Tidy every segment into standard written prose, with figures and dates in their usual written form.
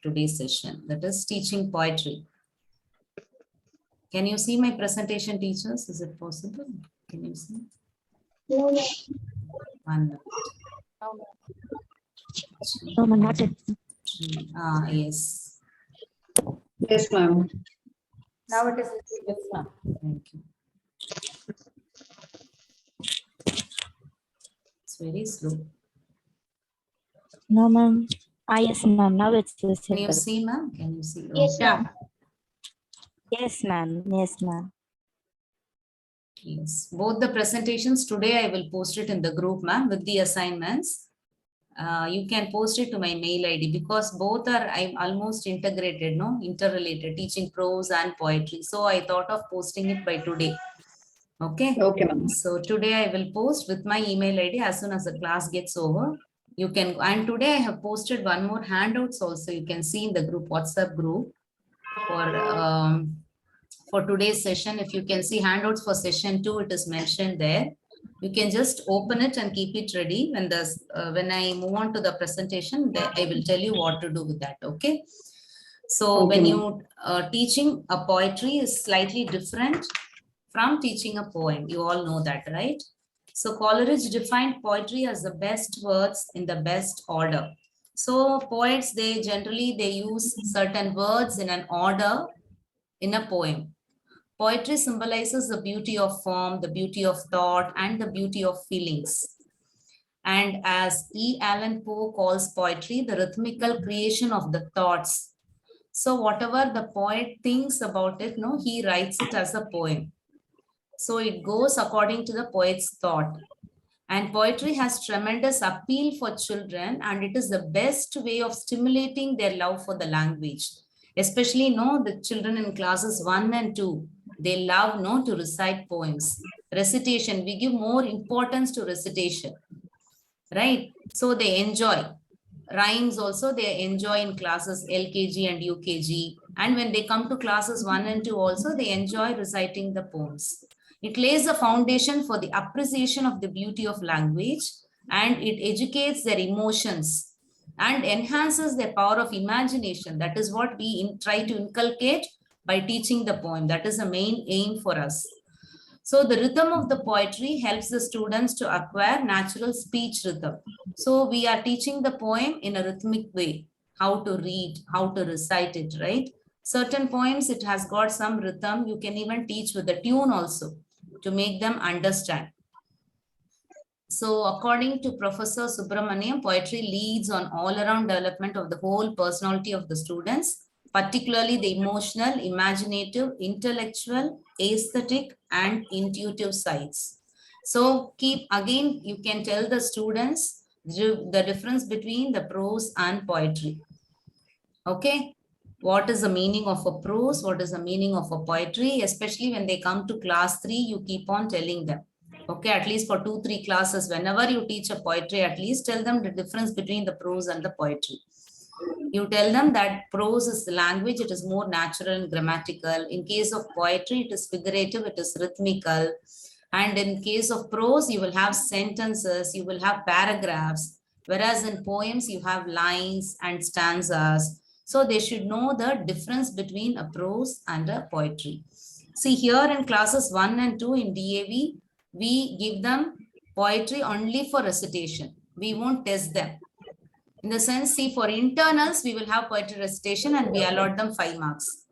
today's session, that is teaching poetry. Can you see my presentation, teachers? Is it possible? Can you see? No, no. 1 minute. No, ma'am, not it. Yes. Yes, ma'am. Now it is. Yes, ma'am. Thank you. It's very slow. No, ma'am. Yes, ma'am. Now it's Can you visible. see, ma'am? Can you see? Yes, Okay. ma'am. Yes, ma'am. Yes, ma'am. Yes. Both the presentations today I will post it in the group, ma'am, with the assignments. You can post it to my mail ID because both are I'm almost integrated, no, interrelated, teaching prose and poetry. So I thought of posting it by today. Okay. Okay, ma'am. So today I will post with my email ID as soon as the class gets over. You can, and today I have posted one more handouts also. You can see in the group, WhatsApp group for today's session. If you can see handouts for session 2, it is mentioned there. You can just open it and keep it ready. When I move on to the presentation, I will tell you what to do with that. Okay. So Okay, when you teaching a poetry is slightly different from teaching a poem. You all know that, right? So Coleridge defined poetry as the best words in the best order. So poets, they generally use certain words in an order in a poem. Poetry symbolizes the beauty of form, the beauty of thought, and the beauty of feelings. And as E. Allan Poe calls poetry, the rhythmical creation of the thoughts. So whatever the poet thinks about it, no, he writes it as a poem. So it goes according to the poet's thought. And poetry has tremendous appeal for children, and it is the best way of stimulating their love for the language. Especially, the children in classes 1 and 2, they love, to recite poems. Recitation, we give more importance to recitation, right? So they enjoy. Rhymes also, they enjoy in classes LKG and UKG. And when they come to classes 1 and 2 also, they enjoy reciting the poems. It lays a foundation for the appreciation of the beauty of language, and it educates their emotions and enhances their power of imagination. That is what we try to inculcate by teaching the poem. That is the main aim for us. So the rhythm of the poetry helps the students to acquire natural speech rhythm. So we are teaching the poem in a rhythmic way, how to read, how to recite it, right? Certain poems, it has got some rhythm. You can even teach with the tune also to make them understand. So according to Professor Subramaniam, poetry leads on all-around development of the whole personality of the students, particularly the emotional, imaginative, intellectual, aesthetic, and intuitive sides. So again, you can tell the students the difference between the prose and poetry. Okay. What is the meaning of a prose? What is the meaning of a poetry? Especially when they come to class 3, you keep on telling them. Okay, at least for 2-3 classes, whenever you teach a poetry, at least tell them the difference between the prose and the poetry. You tell them that prose is the language, it is more natural and grammatical. In case of poetry, it is figurative, it is rhythmical. And in case of prose, you will have sentences, you will have paragraphs. Whereas in poems, you have lines and stanzas. So they should know the difference between a prose and a poetry. See, here in classes 1 and 2 in DAV, we give them poetry only for recitation. We won't test them. In the sense, see, for internals, we will have poetry recitation and we allot them 5 marks.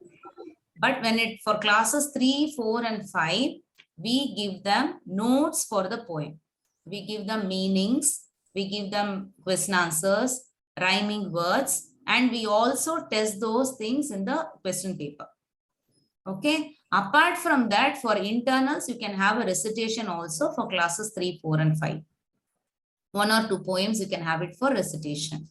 But when for classes 3, 4, and 5, we give them notes for the poem. We give them meanings, we give them question answers, rhyming words, and we also test those things in the question paper. Okay. Apart from that, for internals, you can have a recitation also for classes 3, 4, and 5. 1 or 2 poems, you can have it for recitation.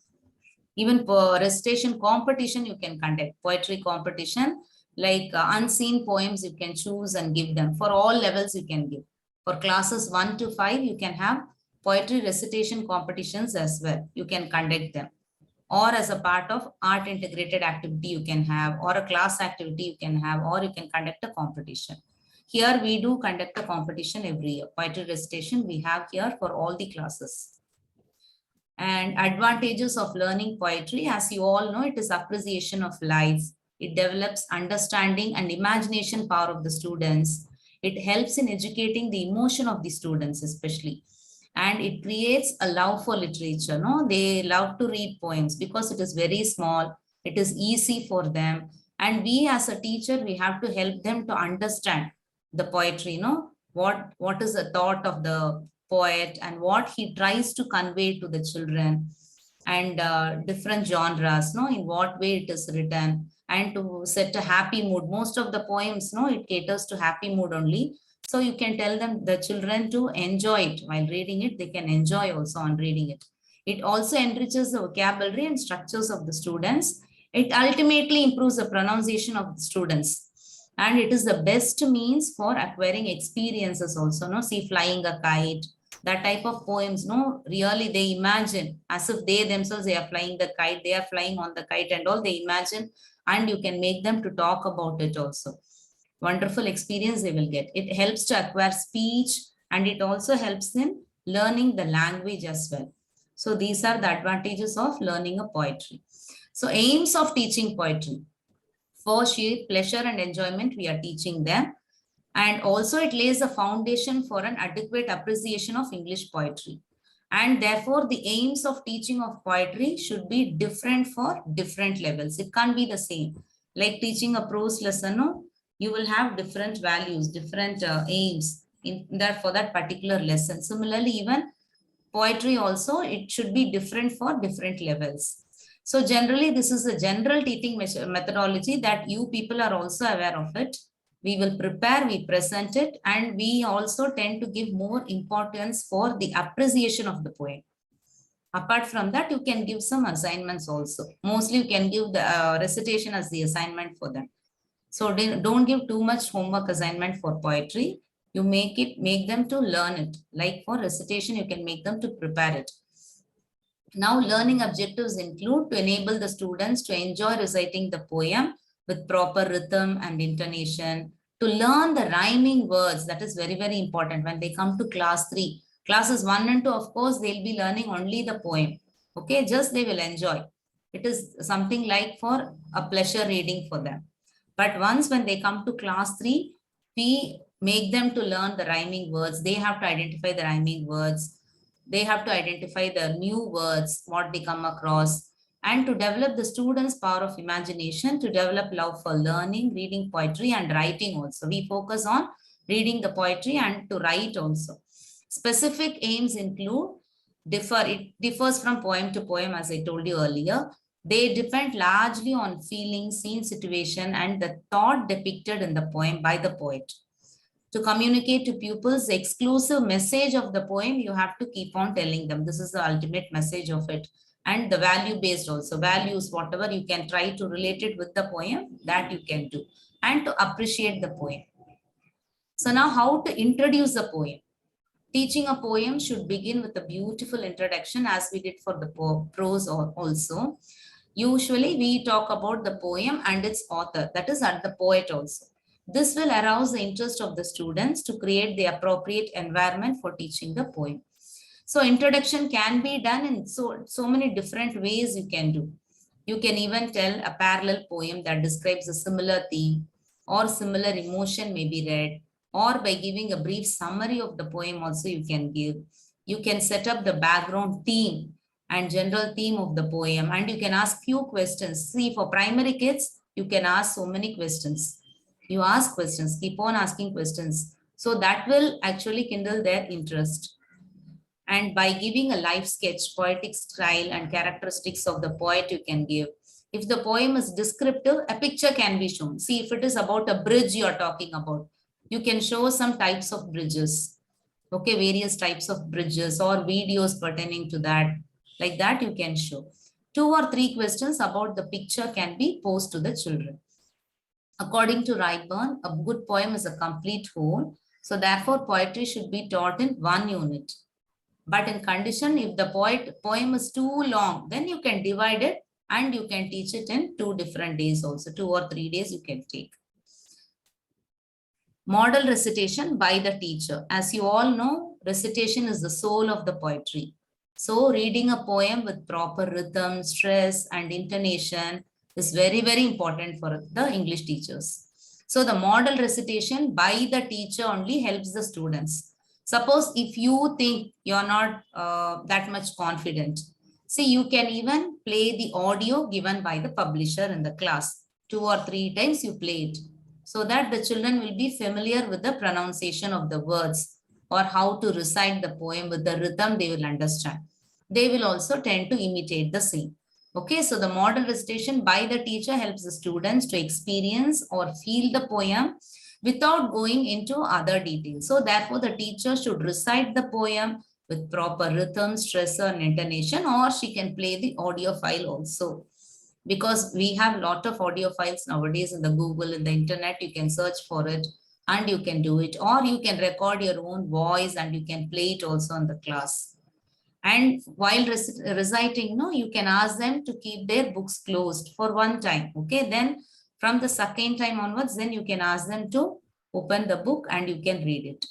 Even for recitation competition, you can conduct poetry competition, like unseen poems, you can choose and give them. For all levels, you can give. For classes 1 to 5, you can have poetry recitation competitions as well. You can conduct them. Or as a part of art integrated activity you can have, or a class activity you can have, or you can conduct a competition. Here we do conduct a competition every year. Poetry recitation we have here for all the classes. And advantages of learning poetry, as you all know, it is appreciation of life. It develops understanding and imagination power of the students. It helps in educating the emotion of the students, especially. And it creates a love for literature. No, they love to read poems because it is very small. It is easy for them. And we as a teacher, we have to help them to understand the poetry, what is the thought of the poet and what he tries to convey to the children, and different genres, in what way it is written, and to set a happy mood. Most of the poems, it caters to happy mood only. So you can tell them, the children, to enjoy it while reading it. They can enjoy also on reading it. It also enriches the vocabulary and structures of the students. It ultimately improves the pronunciation of the students. And it is the best means for acquiring experiences also. See, flying a kite, that type of poems, really they imagine as if they themselves, they are flying the kite, they are flying on the kite and all, they imagine, and you can make them to talk about it also. Wonderful experience they will get. It helps to acquire speech, and it also helps in learning the language as well. So these are the advantages of learning a poetry. So aims of teaching poetry: for sheer pleasure and enjoyment, we are teaching them. And also it lays a foundation for an adequate appreciation of English poetry. And therefore, the aims of teaching of poetry should be different for different levels. It can't be the same. Like teaching a prose lesson, you will have different values, different aims in that for that particular lesson. Similarly, even poetry also, it should be different for different levels. So generally, this is a general teaching methodology that you people are also aware of it. We will prepare, we present it, and we also tend to give more importance for the appreciation of the poem. Apart from that, you can give some assignments also. Mostly you can give the recitation as the assignment for them. So don't give too much homework assignment for poetry. You make them to learn it. Like for recitation, you can make them to prepare it. Now, learning objectives include to enable the students to enjoy reciting the poem with proper rhythm and intonation, to learn the rhyming words. That is very, very important when they come to class 3. Classes 1 and 2, of course, they'll be learning only the poem. Okay, just they will enjoy. It is something like for a pleasure reading for them. But once when they come to class 3, we make them to learn the rhyming words. They have to identify the rhyming words. They have to identify the new words, what they come across, and to develop the students' power of imagination, to develop love for learning, reading poetry, and writing also. We focus on reading the poetry and to write also. Specific aims include, it differs from poem to poem, as I told you earlier. They depend largely on feeling, scene, situation, and the thought depicted in the poem by the poet. To communicate to pupils the exclusive message of the poem, you have to keep on telling them. This is the ultimate message of it. And the value based also. Values, whatever you can try to relate it with the poem, that you can do. And to appreciate the poem. So now how to introduce the poem. Teaching a poem should begin with a beautiful introduction, as we did for the prose also. Usually we talk about the poem and its author, that is at the poet also. This will arouse the interest of the students to create the appropriate environment for teaching the poem. So introduction can be done in so many different ways you can do. You can even tell a parallel poem that describes a similar theme or similar emotion may be read, or by giving a brief summary of the poem also you can give. You can set up the background theme and general theme of the poem, and you can ask few questions. See, for primary kids, you can ask so many questions. You ask questions, keep on asking questions. So that will actually kindle their interest. And by giving a life sketch, poetic style and characteristics of the poet you can give. If the poem is descriptive, a picture can be shown. See, if it is about a bridge you are talking about, you can show some types of bridges. Okay, various types of bridges or videos pertaining to that. Like that you can show. 2 or 3 questions about the picture can be posed to the children. According to Raeburn, a good poem is a complete whole. So therefore, poetry should be taught in 1 unit. But in condition, if the poem is too long, then you can divide it and you can teach it in 2 different days also. 2 or 3 days you can take. Model recitation by the teacher. As you all know, recitation is the soul of the poetry. So reading a poem with proper rhythm, stress, and intonation is very, very important for the English teachers. So the model recitation by the teacher only helps the students. Suppose if you think you're not that much confident, see, you can even play the audio given by the publisher in the class. 2 or 3 times you play it, so that the children will be familiar with the pronunciation of the words or how to recite the poem with the rhythm they will understand. They will also tend to imitate the same. Okay, so the model recitation by the teacher helps the students to experience or feel the poem without going into other details. So therefore, the teacher should recite the poem with proper rhythm, stress, and intonation, or she can play the audio file also. Because we have a lot of audio files nowadays in the Google, in the internet, you can search for it and you can do it, or you can record your own voice and you can play it also in the class. And while reciting, no, you can ask them to keep their books closed for one time. Okay, then from the second time onwards, then you can ask them to open the book and you can read it.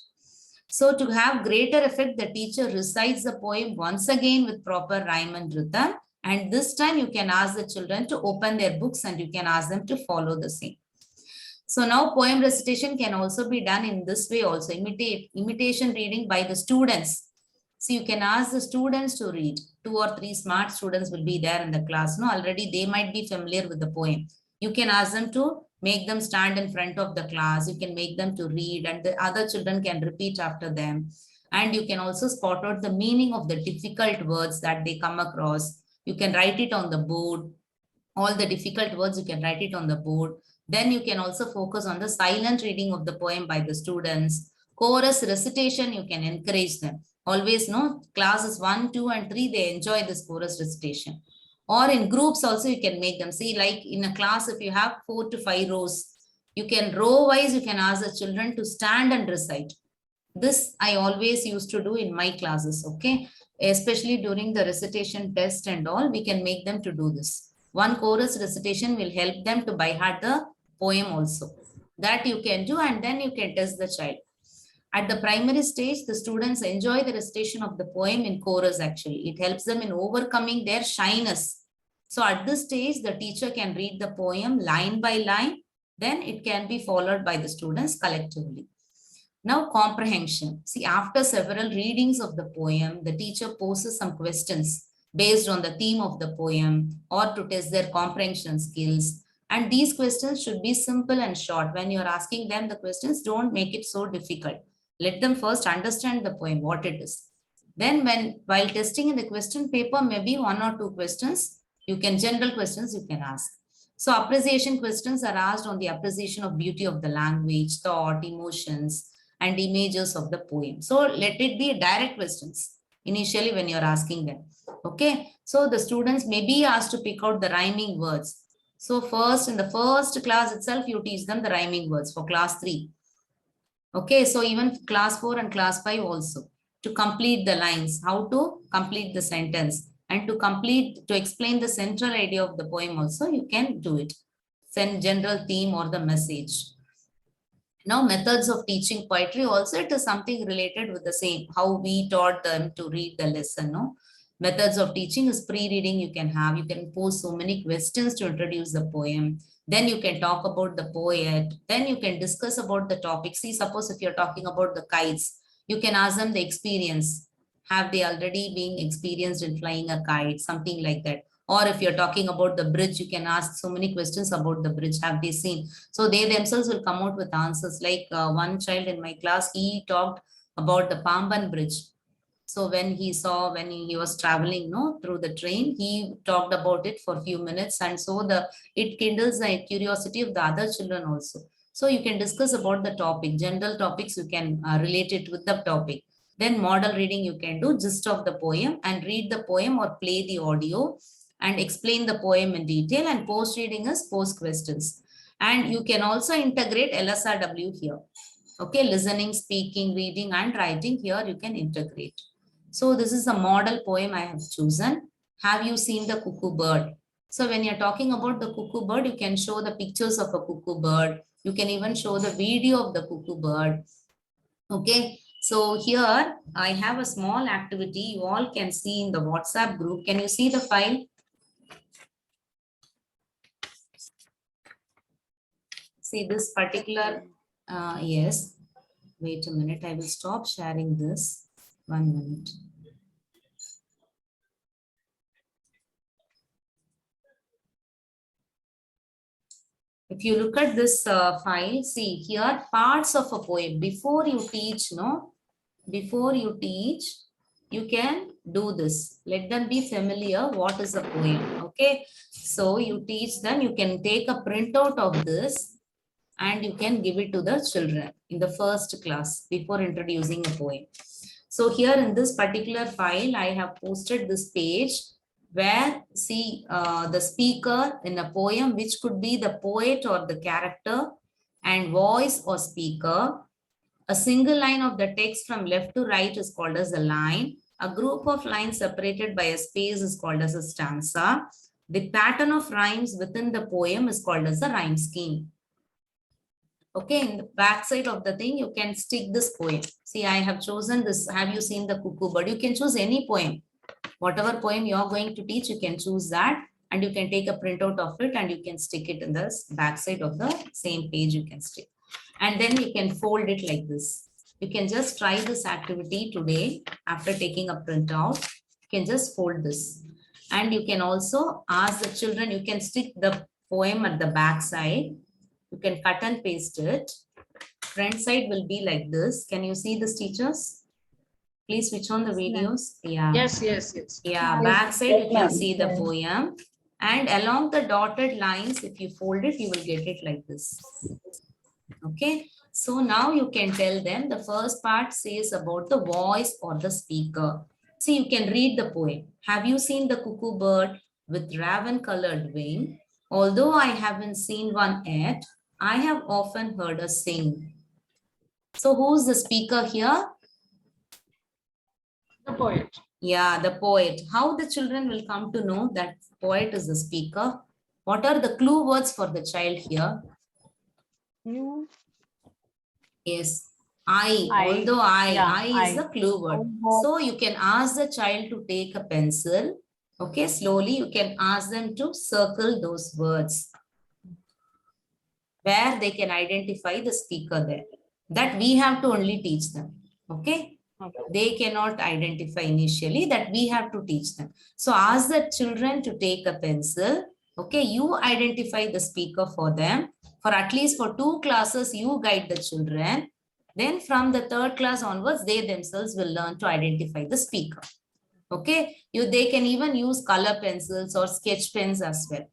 So to have greater effect, the teacher recites the poem once again with proper rhyme and rhythm. And this time you can ask the children to open their books and you can ask them to follow the same. So now poem recitation can also be done in this way also, imitation reading by the students. So you can ask the students to read. 2 or 3 smart students will be there in the class. No, already they might be familiar with the poem. You can ask them to make them stand in front of the class. You can make them to read and the other children can repeat after them. And you can also spot out the meaning of the difficult words that they come across. You can write it on the board. All the difficult words, you can write it on the board. Then you can also focus on the silent reading of the poem by the students. Chorus recitation, you can encourage them. Always know classes 1, 2, and 3, they enjoy this chorus recitation. Or in groups also, you can make them. See, like in a class, if you have 4 to 5 rows, you can row wise, you can ask the children to stand and recite. This I always used to do in my classes, okay? Especially during the recitation test and all, we can make them to do this. One chorus recitation will help them to by heart the poem also. That you can do and then you can test the child. At the primary stage, the students enjoy the recitation of the poem in chorus actually. It helps them in overcoming their shyness. So at this stage, the teacher can read the poem line by line. Then it can be followed by the students collectively. Now comprehension. See, after several readings of the poem, the teacher poses some questions based on the theme of the poem or to test their comprehension skills. And these questions should be simple and short. When you're asking them the questions, don't make it so difficult. Let them first understand the poem, what it is. Then while testing in the question paper, maybe 1 or 2 questions, general questions you can ask. So appreciation questions are asked on the appreciation of beauty of the language, thought, emotions, and images of the poem. So let it be direct questions initially when you're asking them. Okay. So the students may be asked to pick out the rhyming words. So first, in the first class itself, you teach them the rhyming words for class 3. Okay. So even class 4 and class 5 also, to complete the lines, how to complete the sentence, and to explain the central idea of the poem also, you can do it. Send general theme or the message. Now, methods of teaching poetry also, it is something related with the same, how we taught them to read the lesson. No, methods of teaching is pre-reading you can have. You can pose so many questions to introduce the poem. Then you can talk about the poet. Then you can discuss about the topic. See, suppose if you're talking about the kites, you can ask them the experience. Have they already been experienced in flying a kite? Something like that. Or if you're talking about the bridge, you can ask so many questions about the bridge. Have they seen? So they themselves will come out with answers. Like one child in my class, he talked about the Pamban Bridge. So when he was traveling through the train, he talked about it for a few minutes. And so it kindles the curiosity of the other children also. So you can discuss about the topic, general topics, you can relate it with the topic. Then model reading you can do, gist of the poem and read the poem or play the audio and explain the poem in detail, and post reading is post questions. And you can also integrate LSRW here. Okay, listening, speaking, reading, and writing here you can integrate. So this is a model poem I have chosen. Have you seen the cuckoo bird? So when you're talking about the cuckoo bird, you can show the pictures of a cuckoo bird. You can even show the video of the cuckoo bird. Okay, So here I have a small activity you all can see in the WhatsApp group. Can you see the file? See this particular, yes. Wait a minute, I will stop sharing this. 1 minute. If you look at this file, see here parts of a poem. Before you teach, before you teach, you can do this. Let them be familiar what is a poem. Okay, so you teach them. You can take a printout of this and you can give it to the children in the first class before introducing a poem. So here in this particular file, I have posted this page where see the speaker in a poem, which could be the poet or the character, and voice or speaker. A single line of the text from left to right is called as a line. A group of lines separated by a space is called as a stanza. The pattern of rhymes within the poem is called as a rhyme scheme. Okay, in the back side of the thing, you can stick this poem. See, I have chosen this. Have you seen the cuckoo bird? You can choose any poem. Whatever poem you are going to teach, you can choose that. And you can take a printout of it and you can stick it in the back side of the same page you can stick. And then you can fold it like this. You can just try this activity today after taking a printout. You can just fold this. And you can also ask the children, you can stick the poem at the back side. You can cut and paste it. Front side will be like this. Can you see this, teachers? Please switch on the videos. Yeah. Yes. Yeah, back side you can see the poem. And along the dotted lines, if you fold it, you will get it like this. Okay. So now you can tell them the first part says about the voice or the speaker. See, you can read the poem. Have you seen the cuckoo bird with raven-colored wing? Although I haven't seen one yet, I have often heard her sing. So who's the speaker here? The poet. Yeah, the poet. How the children will come to know that poet is the speaker? What are the clue words for the child here? You. Yes, I. Although I is the clue word. So you can ask the child to take a pencil. Okay, slowly you can ask them to circle those words where they can identify the speaker there. That we have to only teach them. Okay. They cannot identify initially, that we have to teach them. So ask the children to take a pencil. Okay, you identify the speaker for them. For at least for 2 classes, you guide the children. Then from the 3rd class onwards, they themselves will learn to identify the speaker. Okay, they can even use color pencils or sketch pens as well.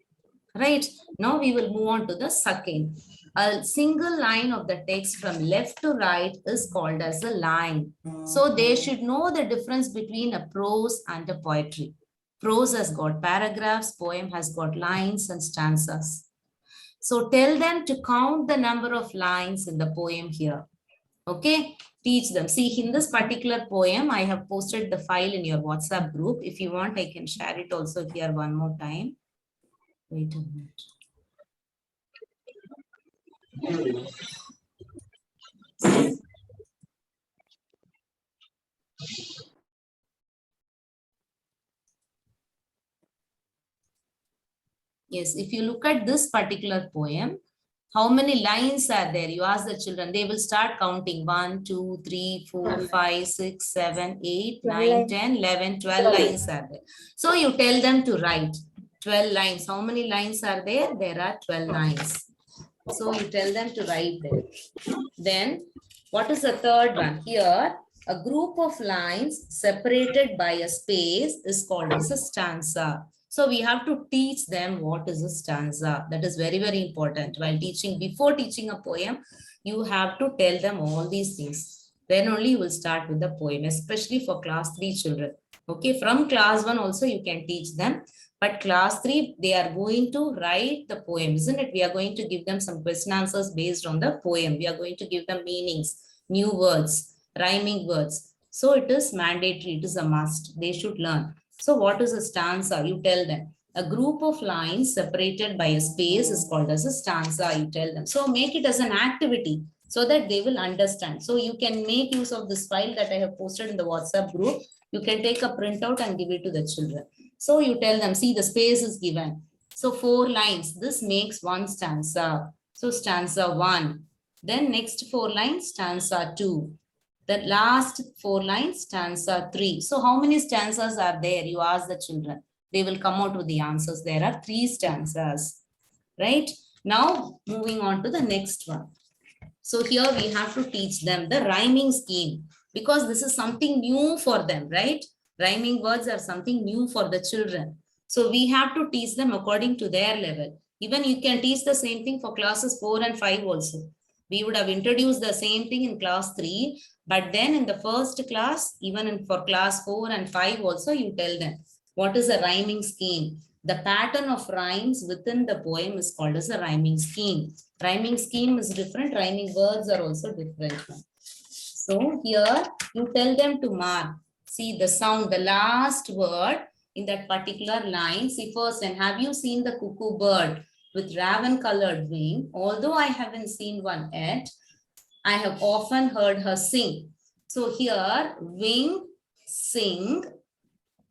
Right, now we will move on to the second. A single line of the text from left to right is called as a line. So they should know the difference between a prose and a poetry. Prose has got paragraphs, poem has got lines and stanzas. So tell them to count the number of lines in the poem here. Okay, teach them. See, in this particular poem, I have posted the file in your WhatsApp group. If you want, I can share it also here one more time. Wait a minute. Yes, if you look at this particular poem, how many lines are there? You ask the children, they will start counting 1, 2, 3, 4, 5, 6, 7, 8, 9, 10, 11, 12 lines are there. So you tell them to write 12 lines. How many lines are there? There are 12 lines. So you tell them to write there. Then what is the third one? Here, a group of lines separated by a space is called as a stanza. So we have to teach them what is a stanza. That is very, very important. While teaching, before teaching a poem, you have to tell them all these things. Then only you will start with the poem, especially for class 3 children. Okay, from class 1 also you can teach them. But class 3, they are going to write the poem, isn't it? We are going to give them some question answers based on the poem. We are going to give them meanings, new words, rhyming words. So it is mandatory, it is a must. They should learn. So what is a stanza? You tell them. A group of lines separated by a space is called as a stanza, you tell them. So make it as an activity. so that they will understand. So you can make use of this file that I have posted in the WhatsApp group. You can take a printout and give it to the children. So you tell them, see, the space is given. So 4 lines, this makes one stanza. So stanza 1. Then next 4 lines, stanza 2. The last 4 lines, stanza 3. So how many stanzas are there? You ask the children. They will come out with the answers. There are 3 stanzas, right? Now moving on to the next one. So here we have to teach them the rhyming scheme, because this is something new for them, right? Rhyming words are something new for the children. So we have to teach them according to their level. Even you can teach the same thing for classes 4 and 5 also. We would have introduced the same thing in class 3, but then in the first class, even for class 4 and 5 also, you tell them what is a rhyming scheme. The pattern of rhymes within the poem is called as a rhyming scheme. Rhyming scheme is different. Rhyming words are also different. So here you tell them to mark. See the sound, the last word in that particular line. See first, and have you seen the cuckoo bird with raven colored wing? Although I haven't seen one yet, I have often heard her sing. So here, wing, sing,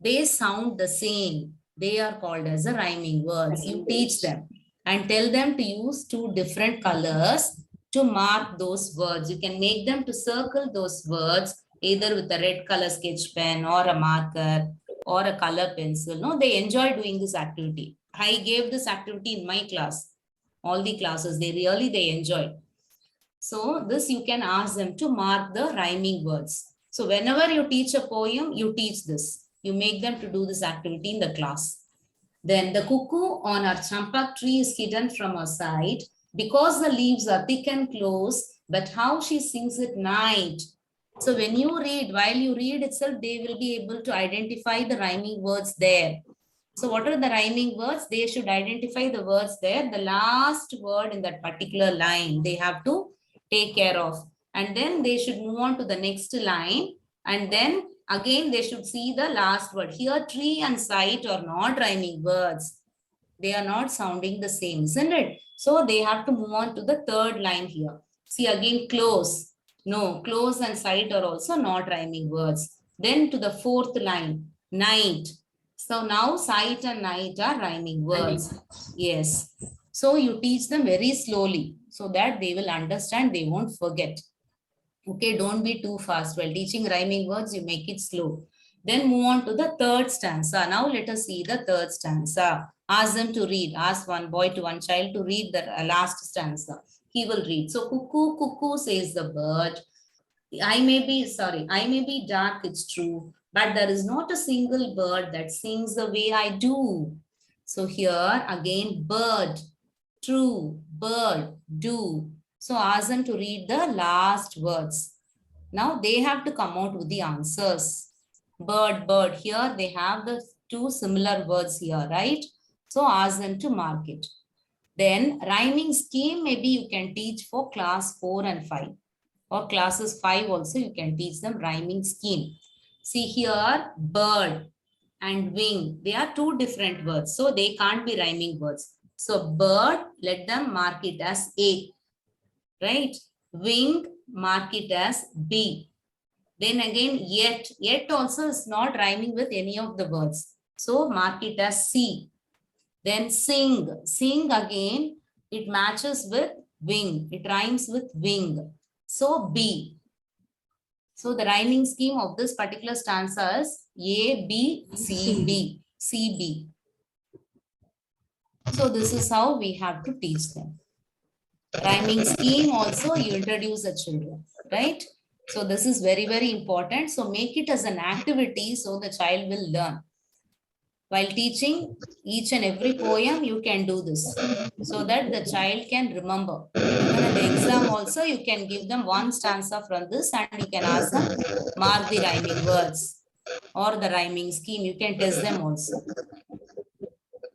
they sound the same. They are called as a rhyming words. You teach them and tell them to use 2 different colors to mark those words. You can make them to circle those words either with a red color sketch pen or a marker or a color pencil. No, they enjoy doing this activity. I gave this activity in my class. All the classes, they enjoy. So this you can ask them to mark the rhyming words. So whenever you teach a poem, you teach this. You make them to do this activity in the class. Then the cuckoo on our champak tree is hidden from our sight because the leaves are thick and close, but how she sings at night. So when you read, while you read itself, they will be able to identify the rhyming words there. So what are the rhyming words? They should identify the words there. The last word in that particular line, they have to take care of. And then they should move on to the next line. And then again, they should see the last word. Here, tree and sight are not rhyming words. They are not sounding the same, isn't it? So they have to move on to the third line here. See again, close. No, close and sight are also not rhyming words. Then to the fourth line, night. So now sight and night are rhyming words. Yes. So you teach them very slowly so that they will understand, they won't forget. Okay, don't be too fast. While teaching rhyming words, you make it slow. Then move on to the third stanza. Now let us see the third stanza. Ask them to read. Ask one boy to one child to read the last stanza. He will read. So cuckoo, cuckoo, says the bird. I may be dark, it's true, but there is not a single bird that sings the way I do. So here again, bird, true, bird, do. So ask them to read the last words. Now they have to come out with the answers. Bird, bird. Here they have the 2 similar words here, right? So ask them to mark it. Then rhyming scheme, maybe you can teach for class 4 and 5. Or classes 5 also, you can teach them rhyming scheme. See here, bird and wing, they are 2 different words. So they can't be rhyming words. So bird, let them mark it as A, right? Wing, mark it as B. Then again, yet also is not rhyming with any of the words. So mark it as C. Then sing again, it matches with wing. It rhymes with wing. So B. So the rhyming scheme of this particular stanza is A, B, C, B, C, B. So this is how we have to teach them. Rhyming scheme also you introduce the children, right? So this is very, very important. So make it as an activity so the child will learn. While teaching each and every poem, you can do this so that the child can remember. Even in the exam also, you can give them one stanza from this and you can ask them, mark the rhyming words or the rhyming scheme. You can test them also.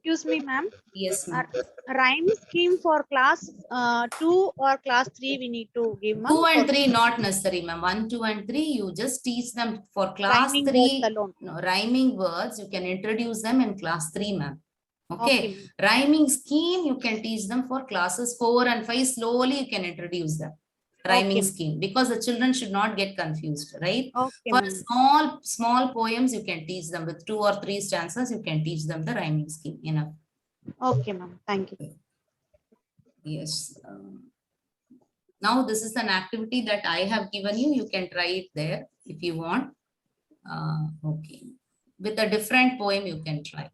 Excuse me, ma'am. Yes, ma'am. Rhyme scheme for class 2 or class 3 we need to give, ma'am. 2 and 3 not necessary, ma'am. 1, 2 and 3 you just teach them for class Rhyming 3. words alone. No, rhyming words you can introduce them in class 3, ma'am. Okay. Okay. Rhyming scheme you can teach them for classes 4 and 5. Slowly you can introduce them. rhyming Okay. scheme, because the children should not get confused, right? Okay, For ma'am. small poems, you can teach them with 2 or 3 stanzas, you can teach them the rhyming scheme, enough. Okay, ma'am. Thank you. Yes. Now this is an activity that I have given you. You can try it there if you want. Okay. With a different poem, you can try.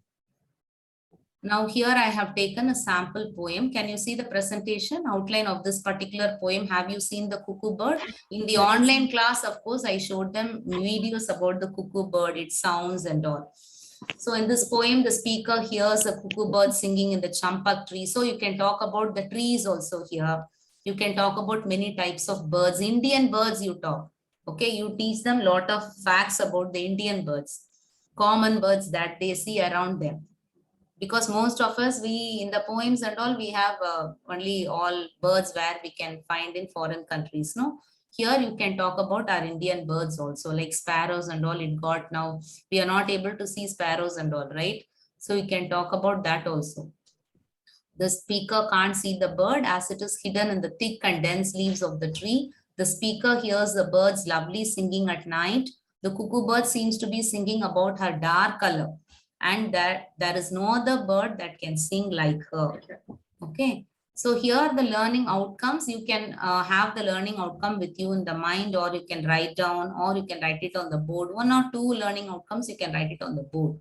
Now here I have taken a sample poem. Can you see the presentation outline of this particular poem? Have you seen the cuckoo bird? In the online class, of course, I showed them videos about the cuckoo bird, its sounds and all. So in this poem, the speaker hears a cuckoo bird singing in the champak tree. So you can talk about the trees also here. You can talk about many types of birds. Indian birds you talk. Okay, you teach them a lot of facts about the Indian birds, common birds that they see around them. Because most of us, we in the poems and all, we have only all birds where we can find in foreign countries. No, here you can talk about our Indian birds also, like sparrows and all. It got now we are not able to see sparrows and all, right? So we can talk about that also. The speaker can't see the bird as it is hidden in the thick and dense leaves of the tree. The speaker hears the birds lovely singing at night. The cuckoo bird seems to be singing about her dark color, and that there is no other bird that can sing like her. Okay. So here the learning outcomes, you can have the learning outcome with you in the mind, or you can write down, or you can write it on the board. 1 or 2 learning outcomes, you can write it on the board.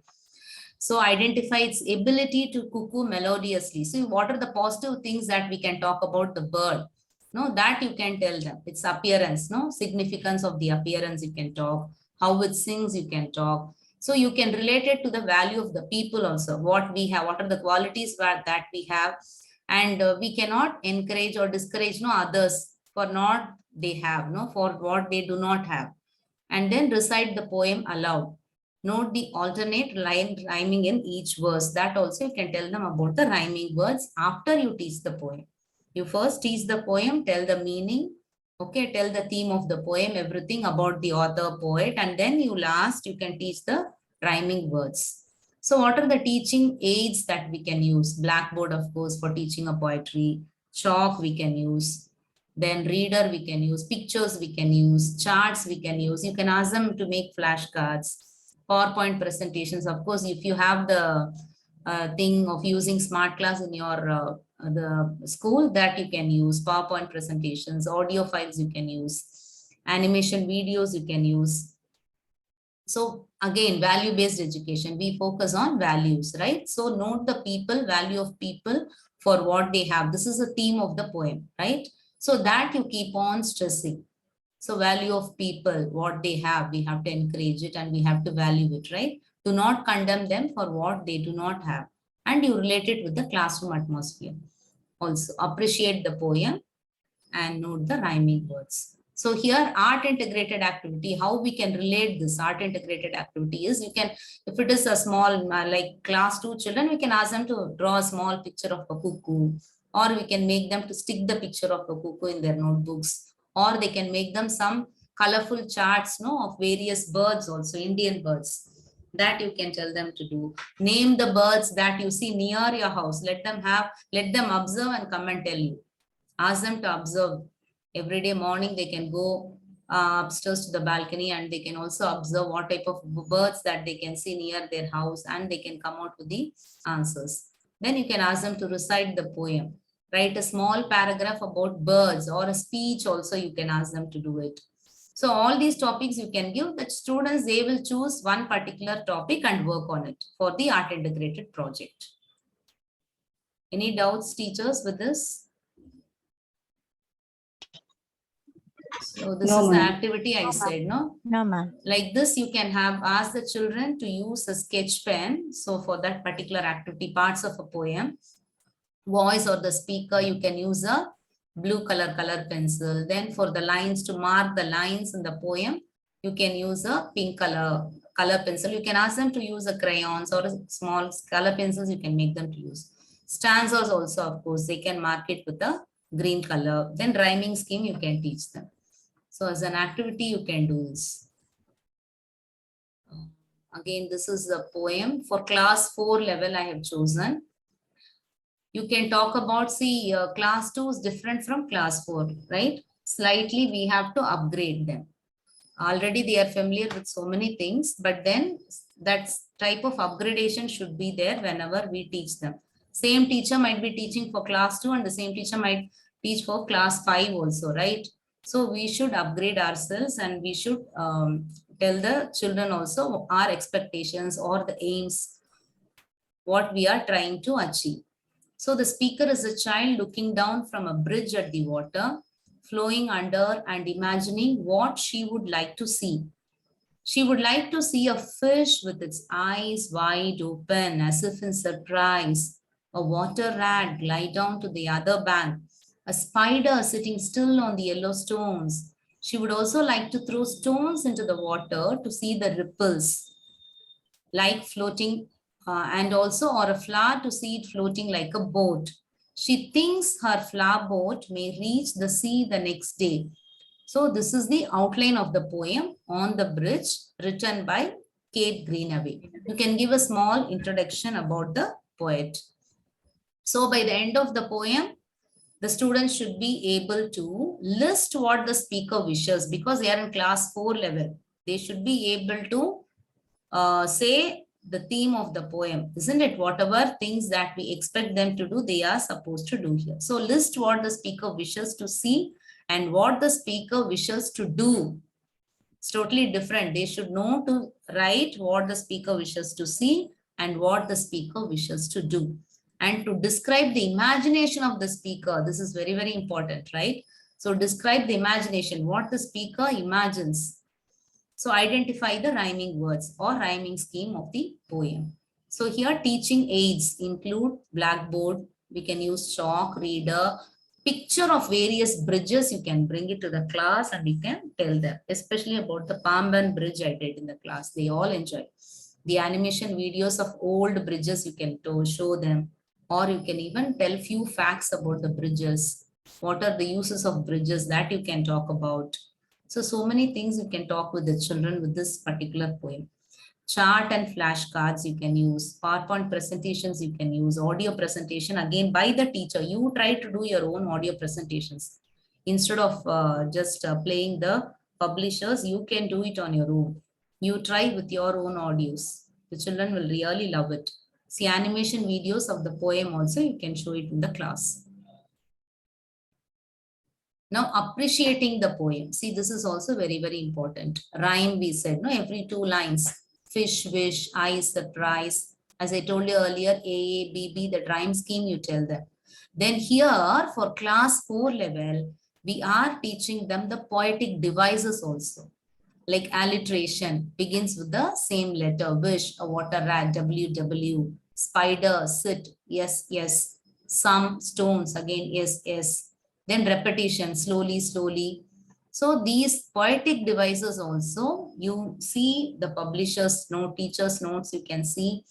So identify its ability to cuckoo melodiously. So what are the positive things that we can talk about the bird? No, that you can tell them. Its appearance, no, significance of the appearance you can talk. How it sings you can talk. So you can relate it to the value of the people also. What we have, what are the qualities that we have, and we cannot encourage or discourage no others for not they have, no, for what they do not have. And then recite the poem aloud. Note the alternate line rhyming in each verse. That also you can tell them about the rhyming words after you teach the poem. You first teach the poem, tell the meaning, okay, tell the theme of the poem, everything about the author, poet, and then you can teach the rhyming words. So what are the teaching aids that we can use? Blackboard, of course, for teaching a poetry. Chalk we can use. Then reader we can use. Pictures we can use. Charts we can use. You can ask them to make flashcards. PowerPoint presentations. Of course, if you have the thing of using smart class in your the school, that you can use. PowerPoint presentations, audio files you can use, animation videos you can use. So again, value-based education, we focus on values, right? So note the people, value of people for what they have. This is the theme of the poem, right? So that you keep on stressing. So value of people, what they have, we have to encourage it and we have to value it, right? Do not condemn them for what they do not have. And you relate it with the classroom atmosphere. Also appreciate the poem and note the rhyming words. So here art integrated activity, how we can relate this art integrated activity is, you can, if it is a small like class 2 children, we can ask them to draw a small picture of a cuckoo, or we can make them to stick the picture of a cuckoo in their notebooks, or they can make them some colorful charts, no, of various birds also, Indian birds, that you can tell them to do. Name the birds that you see near your house. Let them observe and come and tell you. Ask them to observe. Every day morning they can go upstairs to the balcony and they can also observe what type of birds that they can see near their house, and they can come out with the answers. Then you can ask them to recite the poem. Write a small paragraph about birds, or a speech also you can ask them to do it. So all these topics you can give the students, they will choose one particular topic and work on it for the art integrated project. Any doubts, teachers, with this? So this No, is the ma'am. activity I said, no? No, ma'am. Like this, you can have ask the children to use a sketch pen. So for that particular activity, parts of a poem, voice or the speaker, you can use a blue color pencil. Then for the lines, to mark the lines in the poem, you can use a pink color pencil. You can ask them to use a crayons or a small color pencils, you can make them to use. Stanzas also, of course, they can mark it with a green color. Then rhyming scheme, you can teach them. So as an activity, you can do this. Again, this is a poem for class 4 level I have chosen. You can talk about, see, class 2 is different from class 4, right? slightly we have to upgrade them. Already they are familiar with so many things, but then that type of upgradation should be there whenever we teach them. Same teacher might be teaching for class 2 and the same teacher might teach for class 5 also, right? So we should upgrade ourselves and we should tell the children also our expectations or the aims, what we are trying to achieve. So the speaker is a child looking down from a bridge at the water, flowing under and imagining what she would like to see. She would like to see a fish with its eyes wide open as if in surprise, a water rat glide down to the other bank, a spider sitting still on the yellow stones. She would also like to throw stones into the water to see the ripples, like floating, and also or a flower to see it floating like a boat. She thinks her flower boat may reach the sea the next day. So this is the outline of the poem On the Bridge, written by Kate Greenaway. You can give a small introduction about the poet. So by the end of the poem, the students should be able to list what the speaker wishes, because they are in class 4 level. They should be able to say the theme of the poem, isn't it? Whatever things that we expect them to do, they are supposed to do here. So list what the speaker wishes to see and what the speaker wishes to do. It's totally different. They should know to write what the speaker wishes to see and what the speaker wishes to do. And to describe the imagination of the speaker. This is very, very important, right? So describe the imagination, what the speaker imagines. So identify the rhyming words or rhyming scheme of the poem. So here teaching aids include blackboard. We can use chalk, reader, picture of various bridges. You can bring it to the class and you can tell them, especially about the Pamban bridge I did in the class. They all enjoy. The animation videos of old bridges you can show them, or you can even tell few facts about the bridges. What are the uses of bridges that you can talk about. So many things you can talk with the children with this particular poem. Chart and flashcards you can use, PowerPoint presentations you can use, audio presentation again by the teacher. You try to do your own audio presentations. Instead of just playing the publishers, you can do it on your own. You try with your own audios. The children will really love it. See animation videos of the poem also, you can show it in the class. Now appreciating the poem. See, this is also very, very important. Rhyme we said, no, every 2 lines. Fish, wish, eyes, surprise. As I told you earlier, A, B, B, the rhyme scheme you tell them. Then here for class 4 level, we are teaching them the poetic devices also. Like alliteration begins with the same letter. Wish, a water rat, W, W. Spider, sit, yes, yes. Some stones, again, yes, yes. Then repetition, slowly, slowly. So these poetic devices also, you see the publisher's note, teacher's notes, you can see.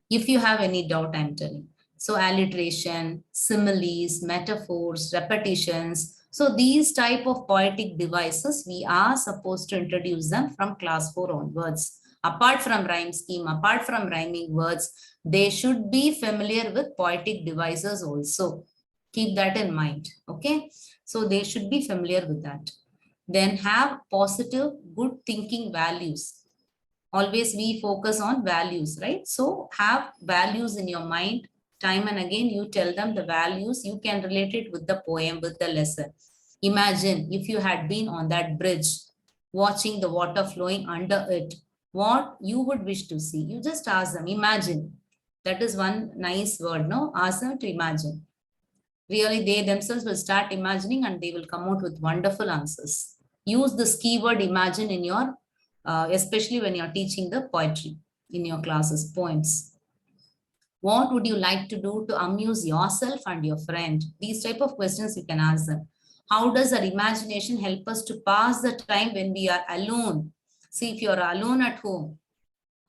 If you have any doubt, I'm telling. So alliteration, similes, metaphors, repetitions. So these type of poetic devices, we are supposed to introduce them from class 4 onwards. Apart from rhyme scheme, apart from rhyming words, they should be familiar with poetic devices also. Keep that in mind, okay? So they should be familiar with that. Then have positive, good thinking values. Always we focus on values, right? So have values in your mind. Time and again, you tell them the values. You can relate it with the poem, with the lesson. Imagine if you had been on that bridge, watching the water flowing under it, what you would wish to see. You just ask them, imagine. That is one nice word, no? Ask them to imagine. Really, they themselves will start imagining and they will come out with wonderful answers. Use this keyword imagine in your, especially when you're teaching the poetry in your classes, poems. What would you like to do to amuse yourself and your friend? These type of questions you can ask them. How does our imagination help us to pass the time when we are alone? See, if you're alone at home,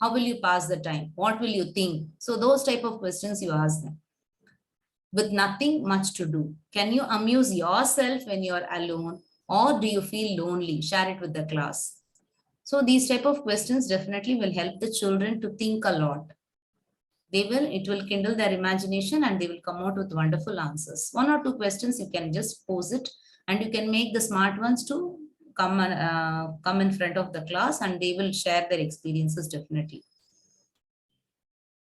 how will you pass the time? What will you think? So those type of questions you ask them. With nothing much to do, can you amuse yourself when you're alone, or do you feel lonely? Share it with the class. So these type of questions definitely will help the children to think a lot. it will kindle their imagination and they will come out with wonderful answers. 1 or 2 questions, you can just pose it and you can make the smart ones to come in front of the class and they will share their experiences definitely.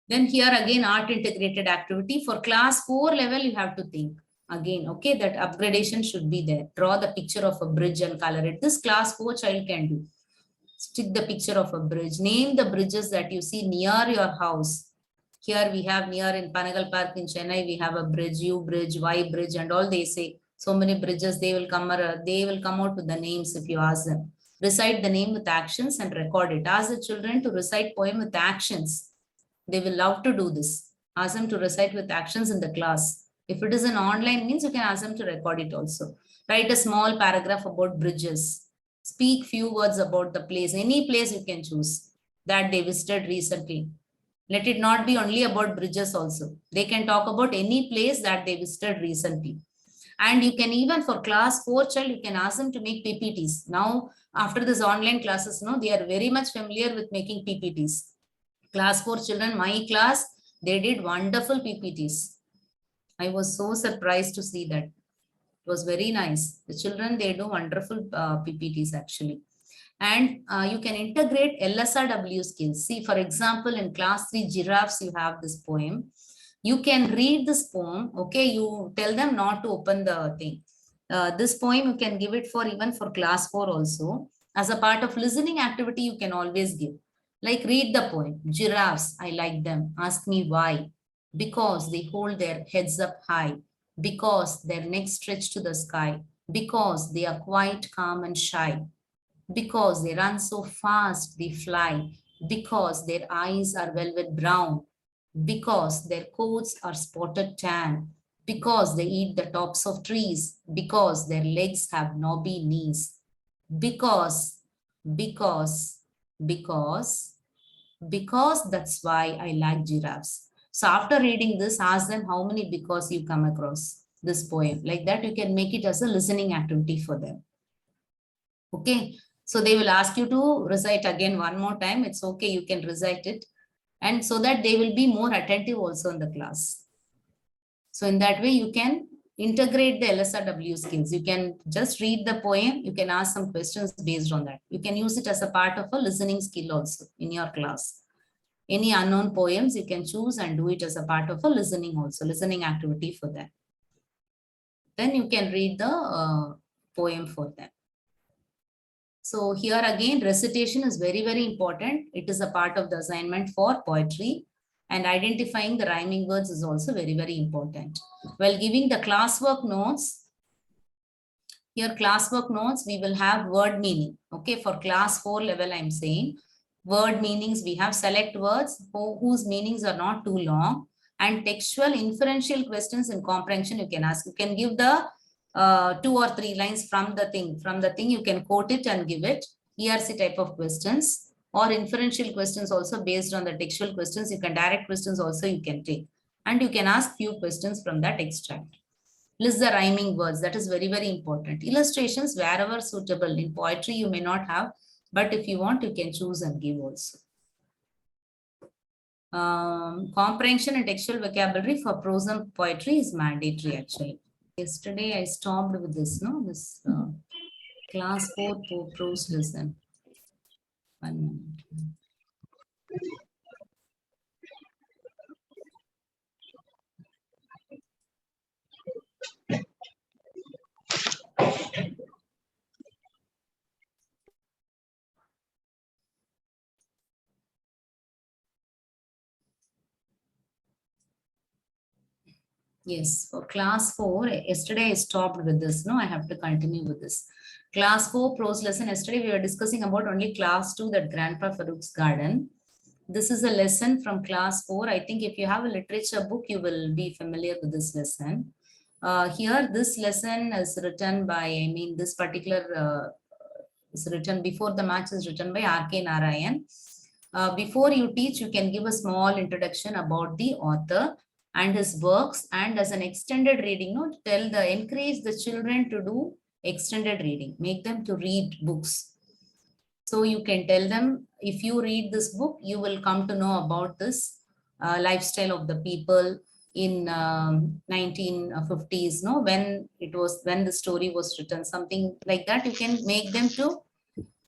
Then here again, art integrated activity for class 4 level, you have to think again, okay, that upgradation should be there. Draw the picture of a bridge and color it. This class 4 child can do. Stick the picture of a bridge. Name the bridges that you see near your house. Here we have near in Panagal Park in Chennai, we have a bridge, U bridge, Y bridge, and all they say. So many bridges, they will come out with the names if you ask them. Recite the name with actions and record it. Ask the children to recite poem with actions. They will love to do this. Ask them to recite with actions in the class. If it is an online means, you can ask them to record it also. Write a small paragraph about bridges. Speak few words about the place. Any place you can choose that they visited recently. Let it not be only about bridges also. They can talk about any place that they visited recently. And you can even for class 4 child, you can ask them to make PPTs. Now, after this online classes, they are very much familiar with making PPTs. Class 4 children, my class, they did wonderful PPTs. I was so surprised to see that. It was very nice. The children, they do wonderful PPTs actually. And you can integrate LSRW skills. See, for example, in class 3 giraffes, you have this poem. You can read this poem. Okay, you tell them not to open the thing. This poem, you can give it for even for class 4 also. As a part of listening activity, you can always give. Like read the poem. Giraffes, I like them. Ask me why. Because they hold their heads up high. Because their necks stretch to the sky. Because they are quite calm and shy. Because they run so fast, they fly. Because their eyes are velvet brown. Because their coats are spotted tan. Because they eat the tops of trees. Because their legs have knobby knees. Because that's why I like giraffes. So after reading this, ask them how many because you come across this poem. Like that, you can make it as a listening activity for them. Okay. So they will ask you to recite again one more time. It's okay. You can recite it. And so that they will be more attentive also in the class. So in that way, you can integrate the LSRW skills. You can just read the poem. You can ask some questions based on that. You can use it as a part of a listening skill also in your class. Any unknown poems, you can choose and do it as a part of a listening also, listening activity for that. Then you can read the poem for them. So here again, recitation is very, very important. It is a part of the assignment for poetry. And identifying the rhyming words is also very, very important. While giving the classwork notes, here classwork notes, we will have word meaning. Okay, for class 4 level, I'm saying word meanings, we have select words whose meanings are not too long, and textual inferential questions in comprehension you can ask. You can give the 2 or 3 lines from the thing. From the thing, you can quote it and give it. ERC type of questions. Or inferential questions also based on the textual questions. You can direct questions also you can take. And you can ask few questions from that extract. List the rhyming words. That is very, very important. Illustrations wherever suitable. In poetry, you may not have. But if you want, you can choose and give also. Comprehension and textual vocabulary for prose and poetry is mandatory actually. Yesterday, I stopped with this, this class 4 prose lesson. 1 minute. Yes, for class 4, yesterday I stopped with this. I have to continue with this. Class 4 prose lesson. Yesterday we were discussing about only class 2, that Grandpa Farouk's garden. This is a lesson from class 4. I think if you have a literature book, you will be familiar with this lesson. Here, this lesson is written by, this particular is written before the match is written by R.K. Narayan. Before you teach, you can give a small introduction about the author and his works, and as an extended reading, encourage the children to do extended reading, make them to read books. So you can tell them, if you read this book, you will come to know about this lifestyle of the people in 1950s, no, when the story was written, something like that. You can make them to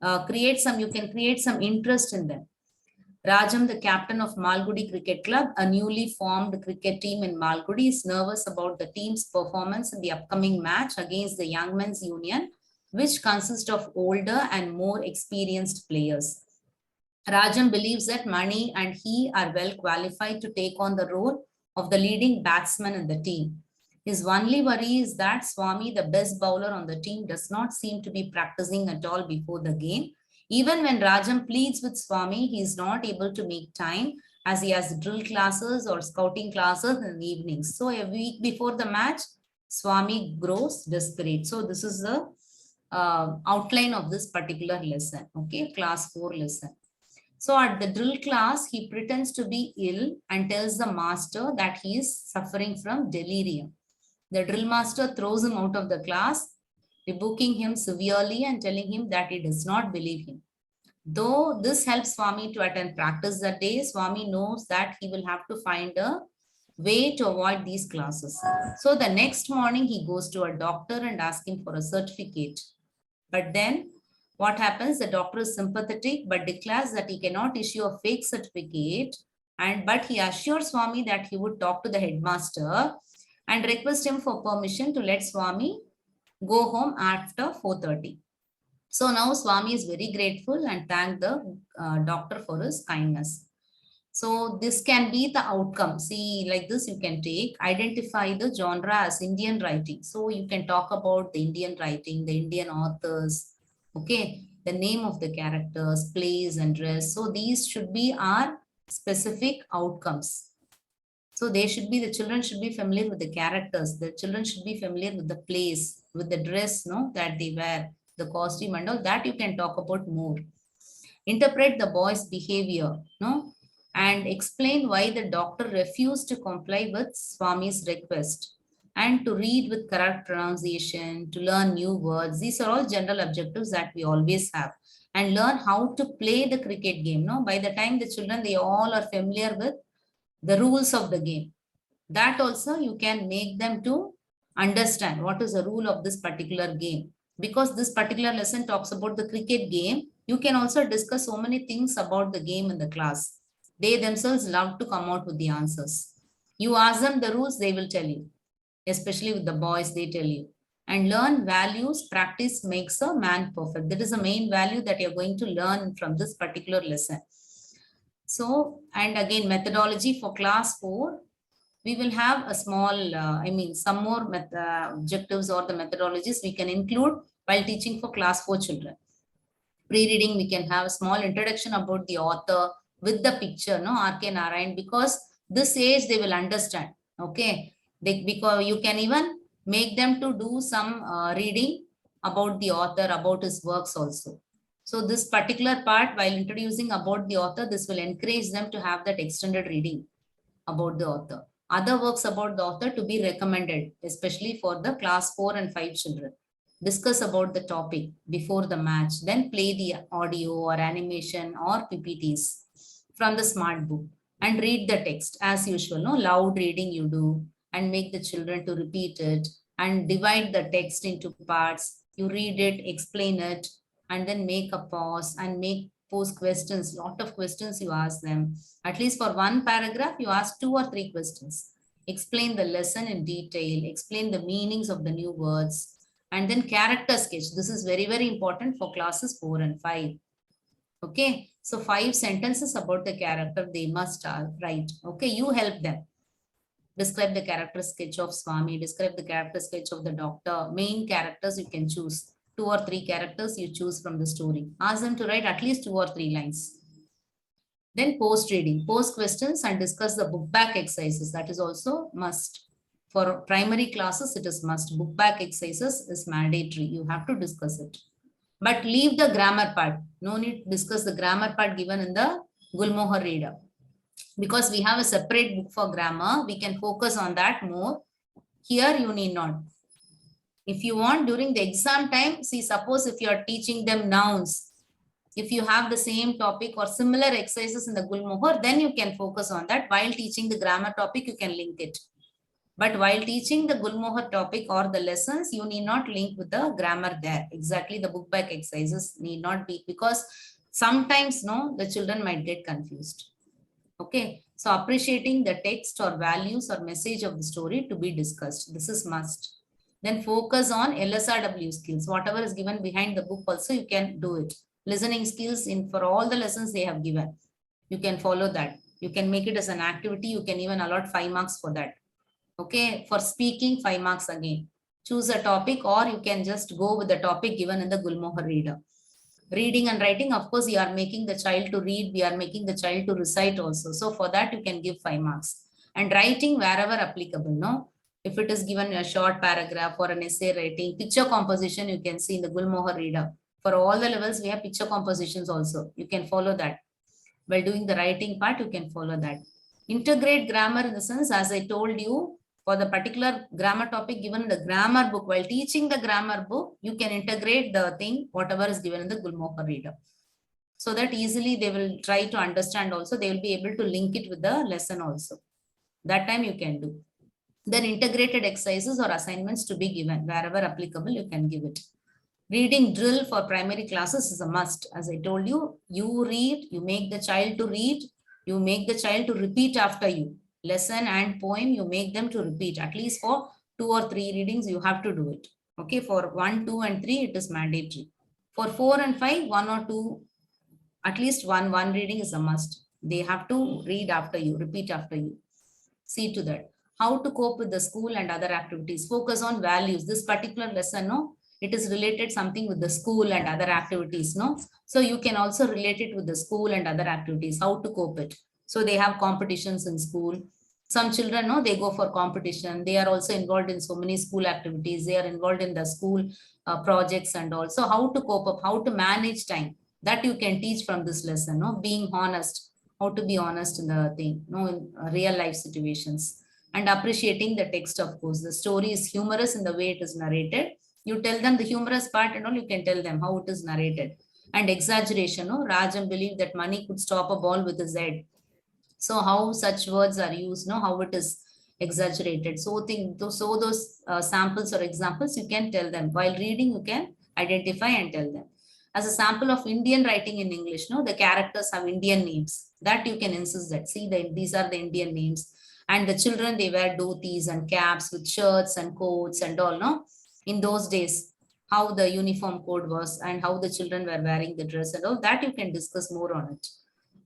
you can create some interest in them. Rajam, the captain of Malgudi Cricket Club, a newly formed cricket team in Malgudi, is nervous about the team's performance in the upcoming match against the Young Men's Union, which consists of older and more experienced players. Rajam believes that Mani and he are well qualified to take on the role of the leading batsman in the team. His only worry is that Swami, the best bowler on the team, does not seem to be practicing at all before the game. Even when Rajam pleads with Swami, he is not able to make time as he has drill classes or scouting classes in the evenings. So a week before the match, Swami grows desperate. So this is the outline of this particular lesson, okay, class 4 lesson. So at the drill class, he pretends to be ill and tells the master that he is suffering from delirium. The drill master throws him out of the class, rebuking him severely and telling him that he does not believe him. Though this helps Swami to attend practice that day, Swami knows that he will have to find a way to avoid these classes. So the next morning, he goes to a doctor and asks him for a certificate. But then what happens? The doctor is sympathetic but declares that he cannot issue a fake certificate, but he assures Swami that he would talk to the headmaster and request him for permission to let Swami go home after 4:30. So now Swami is very grateful and thank the doctor for his kindness. So this can be the outcome. See, like this you can take, identify the genre as Indian writing. So you can talk about the Indian writing, the Indian authors, okay, the name of the characters, plays and dress. So these should be our specific outcomes. So the children should be familiar with the characters. The children should be familiar with the plays, with the dress, no, that they wear, the costume and all that you can talk about more. Interpret the boy's behavior, no, and explain why the doctor refused to comply with Swami's request, and to read with correct pronunciation, to learn new words. These are all general objectives that we always have, and learn how to play the cricket game. No, by the time the children, they all are familiar with the rules of the game. That also you can make them to understand what is the rule of this particular game. Because this particular lesson talks about the cricket game, you can also discuss so many things about the game in the class. They themselves love to come out with the answers. You ask them the rules, they will tell you. Especially with the boys, they tell you. And learn values. Practice makes a man perfect. That is the main value that you're going to learn from this particular lesson. So, and again, methodology for class 4. We will have a small, some more objectives or the methodologies we can include while teaching for class 4 children. Pre-reading, we can have a small introduction about the author with the picture, no, R.K. Narayan, because this age they will understand, okay? Because you can even make them to do some reading about the author, about his works also. So this particular part, while introducing about the author, this will encourage them to have that extended reading about the author. Other works about the author to be recommended, especially for the class 4 and 5 children. Discuss about the topic before the match, then play the audio or animation or PPTs from the smart book and read the text as usual. No, loud reading you do, and make the children to repeat it and divide the text into parts. You read it, explain it, and then make a pause and pose questions. Lot of questions you ask them. At least for one paragraph, you ask 2 or 3 questions. Explain the lesson in detail, explain the meanings of the new words, and then character sketch. This is very, very important for classes 4 and 5. Okay, so 5 sentences about the character they must write. Okay, you help them. Describe the character sketch of Swami, describe the character sketch of the doctor. Main characters you can choose. 2 or 3 characters you choose from the story. Ask them to write at least 2 or 3 lines. Then post reading, post questions and discuss the book back exercises. That is also must. For primary classes, it is must. Book back exercises is mandatory. You have to discuss it. But leave the grammar part. No need to discuss the grammar part given in the Gulmohar reader. Because we have a separate book for grammar, we can focus on that more. Here you need not. If you want during the exam time, see, suppose if you are teaching them nouns, If you have the same topic or similar exercises in the Gulmohar, then you can focus on that. While teaching the grammar topic, you can link it. But while teaching the Gulmohar topic or the lessons, you need not link with the grammar there. Exactly, the book back exercises need not be, because sometimes the children might get confused. Okay, so appreciating the text or values or message of the story to be discussed. This is must. Then focus on LSRW skills. Whatever is given behind the book also, you can do it. Listening skills for all the lessons they have given. You can follow that. You can make it as an activity. You can even allot 5 marks for that. Okay, for speaking, 5 marks again. Choose a topic, or you can just go with the topic given in the Gulmohar reader. Reading and writing, of course, you are making the child to read. We are making the child to recite also. So for that, you can give 5 marks. And writing wherever applicable, no? If it is given a short paragraph or an essay writing, picture composition, you can see in the Gulmohar reader. For all the levels, we have picture compositions also. You can follow that. While doing the writing part, you can follow that. Integrate grammar in the sense, as I told you, for the particular grammar topic given in the grammar book, while teaching the grammar book, you can integrate the thing, whatever is given in the Gulmohar reader. So that easily they will try to understand also. They will be able to link it with the lesson also. That time you can do. Then integrated exercises or assignments to be given. Wherever applicable, you can give it. Reading drill for primary classes is a must. As I told you, you read, you make the child to read, you make the child to repeat after you. Lesson and poem, you make them to repeat. At least for 2 or 3 readings, you have to do it. Okay, for 1, 2, and 3, it is mandatory. For 4 and 5, 1 or 2, at least one reading is a must. They have to read after you, repeat after you. See to that. How to cope with the school and other activities. Focus on values. This particular lesson, no, it is related something with the school and other activities, no? So you can also relate it with the school and other activities, how to cope it. So they have competitions in school. Some children, no, they go for competition. They are also involved in so many school activities. They are involved in the school projects and also how to cope up, how to manage time. That you can teach from this lesson, no? Being honest, how to be honest in the thing, no, in real life situations. And appreciating the text, of course. The story is humorous in the way it is narrated. You tell them the humorous part and all, you can tell them how it is narrated. And exaggeration, no? Rajam believed that money could stop a ball with his head. So how such words are used, no? How it is exaggerated. So those samples or examples, you can tell them. While reading, you can identify and tell them. As a sample of Indian writing in English, no? The characters have Indian names. That you can insist that. See, these are the Indian names. And the children, they wear dhotis and caps with shirts and coats and all, no? In those days, how the uniform code was and how the children were wearing the dress and all, that you can discuss more on it.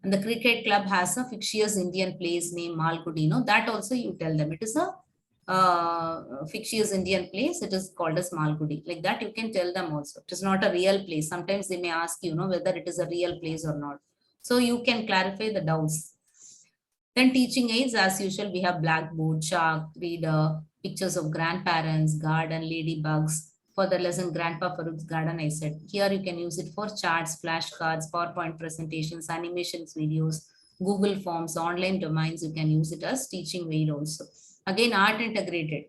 And the cricket club has a fictitious Indian place named Malgudi, no? That also you tell them. It is a fictitious Indian place. It is called as Malgudi. Like that, you can tell them also. It is not a real place. Sometimes they may ask you, whether it is a real place or not. So you can clarify the doubts. Then teaching aids, as usual, we have blackboard, chalk, reader, pictures of grandparents, garden, ladybugs. For the lesson, Grandpa Farooq's garden, I said. Here you can use it for charts, flashcards, PowerPoint presentations, animations, videos, Google Forms, online domains. You can use it as teaching aid also. Again, art integrated.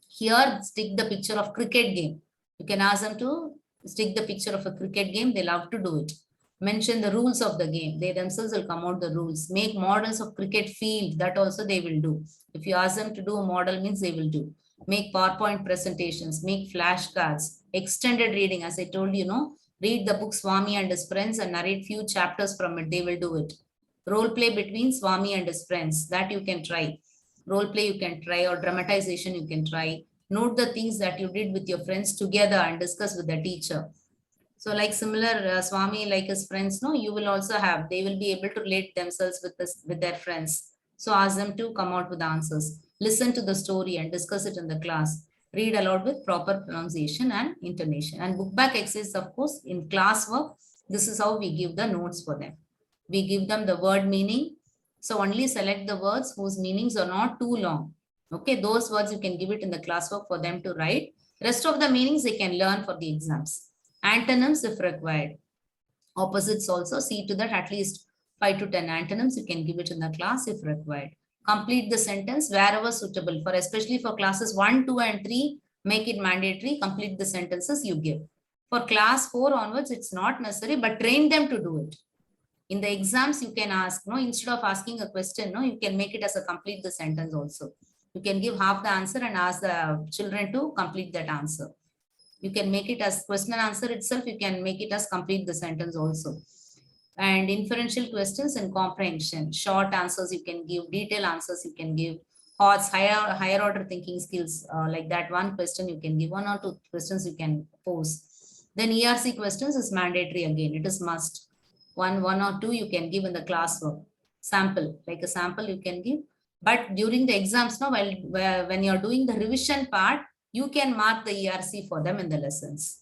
Here, stick the picture of cricket game. You can ask them to stick the picture of a cricket game. They love to do it. Mention the rules of the game. They themselves will come out the rules. Make models of cricket field. That also they will do. If you ask them to do a model, means they will do. Make PowerPoint presentations. Make flashcards. Extended reading. As I told you, read the book Swami and his friends and narrate few chapters from it. They will do it. Role play between Swami and his friends. That you can try. Role play you can try, or dramatization you can try. Note the things that you did with your friends together and discuss with the teacher. So like similar Swami, like his friends, you will also have, they will be able to relate themselves with their friends. So ask them to come out with answers. Listen to the story and discuss it in the class. Read aloud with proper pronunciation and intonation. And book back exercise, of course, in class work, this is how we give the notes for them. We give them the word meaning. So only select the words whose meanings are not too long. Okay, those words you can give it in the classwork for them to write. Rest of the meanings they can learn for the exams. Antonyms if required. Opposites also, see to that at least 5 to 10 antonyms you can give it in the class if required. Complete the sentence wherever suitable, especially for classes 1, 2 and 3, make it mandatory. Complete the sentences you give. For class 4 onwards, it's not necessary, but train them to do it. In the exams, you can ask, no, instead of asking a question, no, you can make it as a complete the sentence also. You can give half the answer and ask the children to complete that answer. You can make it as question and answer itself. You can make it as complete the sentence also. And inferential questions and comprehension, short answers you can give, detailed answers you can give, HOTS, higher order thinking skills, like that one question you can give, 1 or 2 questions you can pose. Then ERC questions is mandatory again, it is must. One or two you can give in the classwork. Sample, like a sample you can give. But during the exams, no, when you're doing the revision part, you can mark the ERC for them in the lessons.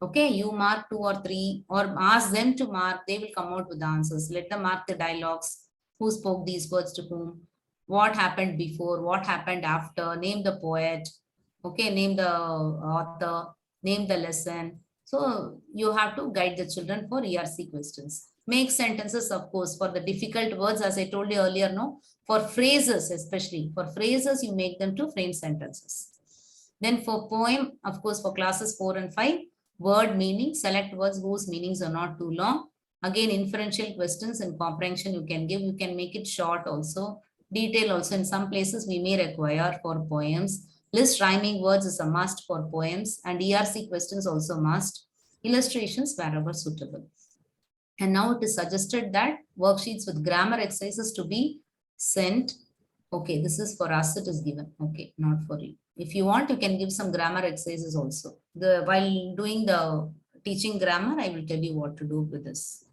Okay, you mark 2 or 3 or ask them to mark, they will come out with the answers. Let them mark the dialogues, who spoke these words to whom, what happened before, what happened after, name the poet, okay, name the author, name the lesson. So you have to guide the children for ERC questions. Make sentences, of course, for the difficult words, as I told you earlier, no, for phrases, especially for phrases, you make them to frame sentences. Then for poem, of course, for classes 4 and 5, word meaning, select words whose meanings are not too long. Again, inferential questions and comprehension you can give. You can make it short also. Detail also in some places we may require for poems. List rhyming words is a must for poems, and ERC questions also must. Illustrations wherever suitable. And now it is suggested that worksheets with grammar exercises to be sent. Okay, this is for us, it is given. Okay, not for you. If you want, you can give some grammar exercises also. While doing the teaching grammar, I will tell you what to do with this.